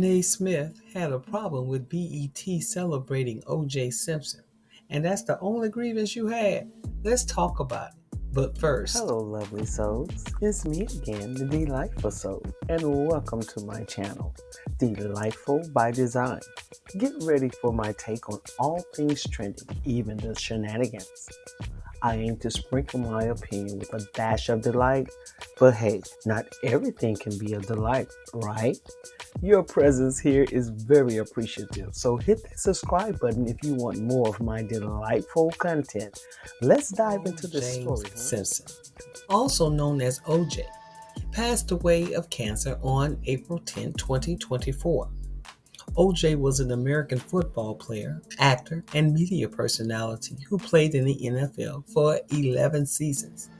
Stephen A. Smith had a problem with BET celebrating O.J. Simpson, and that's the only grievance you had. Let's talk about it. But first, Hello, lovely souls. It's me again, the Delightful Soul, and welcome to my channel, Delightful by Design. Get ready for my take on all things trending, even the shenanigans. I aim to sprinkle my opinion with a dash of delight, but hey, not everything can be a delight, right? Your presence here is very appreciative, so hit that subscribe button if you want more of my delightful content. Let's dive into the story. Simpson, also known as O.J., he passed away of cancer on April 10, 2024. O.J. was an American football player, actor, and media personality who played in the NFL for 11 seasons,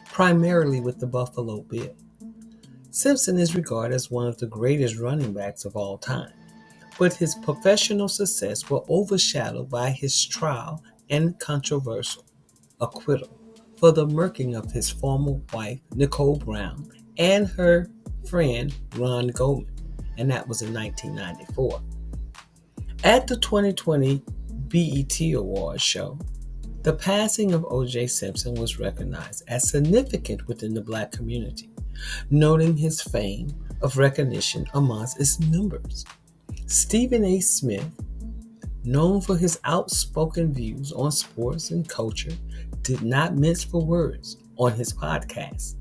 primarily with the Buffalo Bills. Simpson is regarded as one of the greatest running backs of all time, but his professional success was overshadowed by his trial and controversial acquittal for the murking of his former wife, Nicole Brown, and her friend, Ron Goldman, and that was in 1994. At the 2020 BET Awards show, the passing of O.J. Simpson was recognized as significant within the Black community, noting his fame of recognition amongst its members. Stephen A. Smith, known for his outspoken views on sports and culture, did not mince for words on his podcast.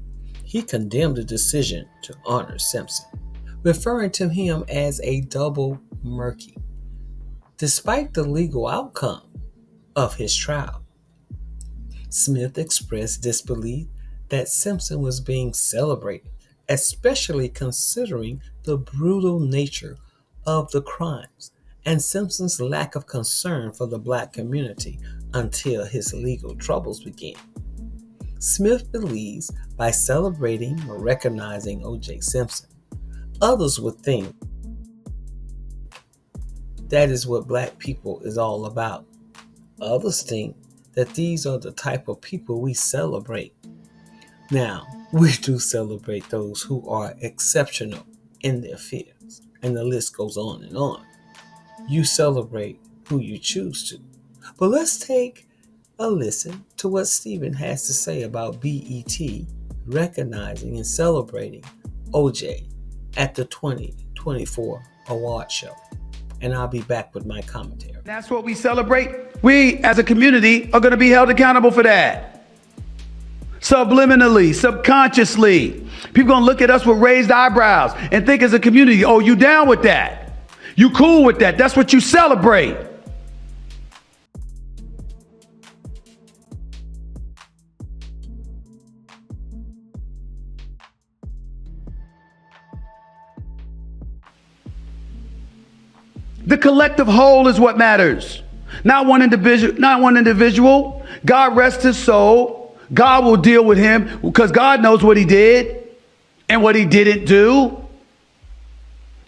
He condemned the decision to honor Simpson, referring to him as a double murky. Despite the legal outcome of his trial, Smith expressed disbelief that Simpson was being celebrated, especially considering the brutal nature of the crimes and Simpson's lack of concern for the Black community until his legal troubles began. Smith believes by celebrating or recognizing O.J. Simpson, others would think that is what Black people is all about. Others think that these are the type of people we celebrate. Now, we do celebrate those who are exceptional in their fields, and the list goes on and on. You celebrate who you choose to. But let's take a listen to what Stephen has to say about BET recognizing and celebrating OJ at the 2024 award show. And I'll be back with my commentary. That's what we celebrate. We, as a community, are going to be held accountable for that. Subliminally, subconsciously. People going to look at us with raised eyebrows and think as a community, oh, you down with that? You cool with that? That's what you celebrate. The collective whole is what matters. Not one individual. God rest his soul. God will deal with him because God knows what he did and what he didn't do.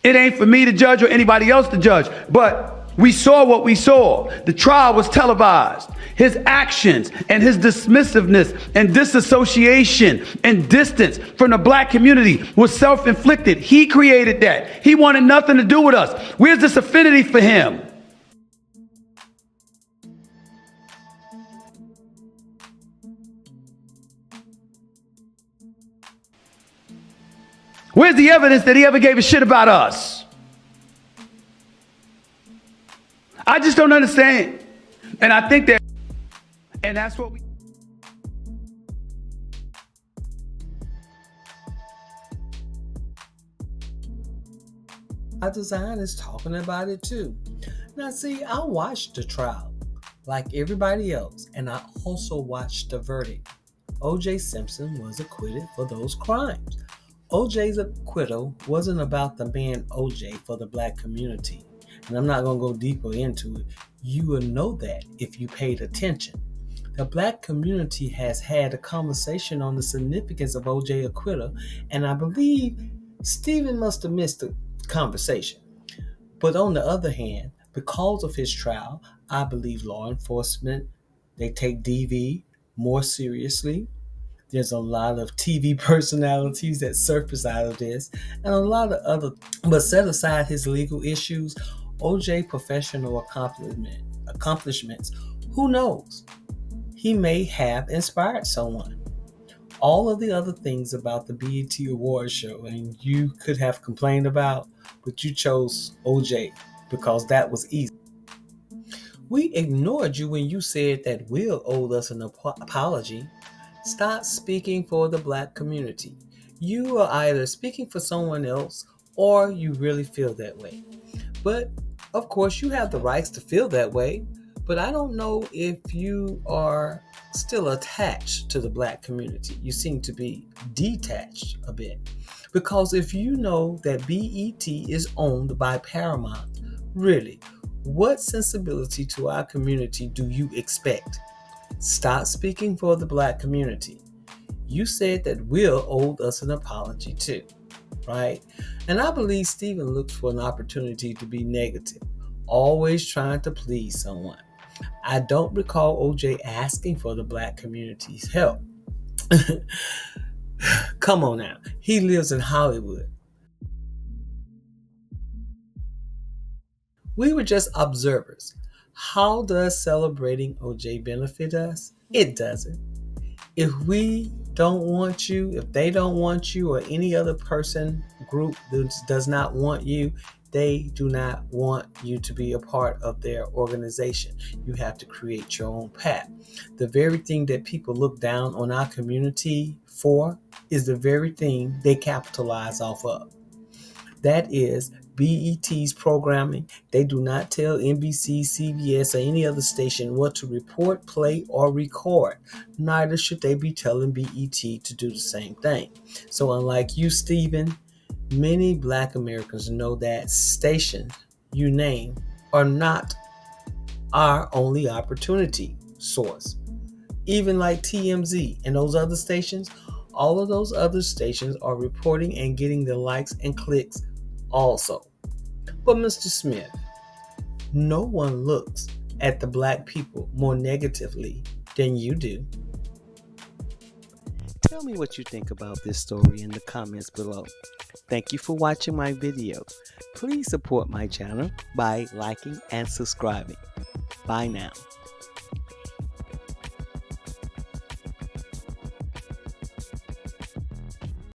It ain't for me to judge or anybody else to judge, but we saw what we saw. The trial was televised. His actions and his dismissiveness and disassociation and distance from the Black community was self-inflicted. He created that. He wanted nothing to do with us. Where's this affinity for him? Where's the evidence that he ever gave a shit about us? I just don't understand. And I think that, and that's what we. Our design is talking about it too. Now see, I watched the trial like everybody else, and I also watched the verdict. O.J. Simpson was acquitted for those crimes. O.J.'s acquittal wasn't about the man O.J. for the Black community, and I'm not going to go deeper into it. You will know that if you paid attention. The Black community has had a conversation on the significance of O.J. acquittal, and I believe Stephen must have missed the conversation. But on the other hand, because of his trial, I believe law enforcement, they take DV more seriously. There's a lot of TV personalities that surface out of this, and a lot of other. But set aside his legal issues, OJ professional accomplishments. Who knows? He may have inspired someone. All of the other things about the BET Awards show, and you could have complained about, but you chose OJ because that was easy. We ignored you when you said that Will owed us an apology. Stop speaking for the black community. You are either speaking for someone else or you really feel that way. But of course, you have the rights to feel that way. But I don't know if you are still attached to the black community. You seem to be detached a bit. Because if you know that BET is owned by Paramount, really, what sensibility to our community do you expect? Stop speaking for the black community. You said that Will owed us an apology too, right? And I believe Stephen looked for an opportunity to be negative, always trying to please someone. I don't recall OJ asking for the black community's help. Come on now. He lives in Hollywood. We were just observers. How does celebrating OJ benefit us? It doesn't. If we don't want you, if they don't want you, or any other person, group that does not want you, they do not want you to be a part of their organization. You have to create your own path. The very thing that people look down on our community for is the very thing they capitalize off of. That is BET's programming. They do not tell NBC, CBS, or any other station what to report, play, or record. Neither should they be telling BET to do the same thing. So unlike you, Stephen, many black Americans know that stations you name are not our only opportunity source. Even like TMZ and those other stations, all of those other stations are reporting and getting the likes and clicks also. But Mr. Smith, no one looks at the black people more negatively than you do. Tell me what you think about this story in the comments below. Thank you for watching my video. Please support my channel by liking and subscribing. Bye now.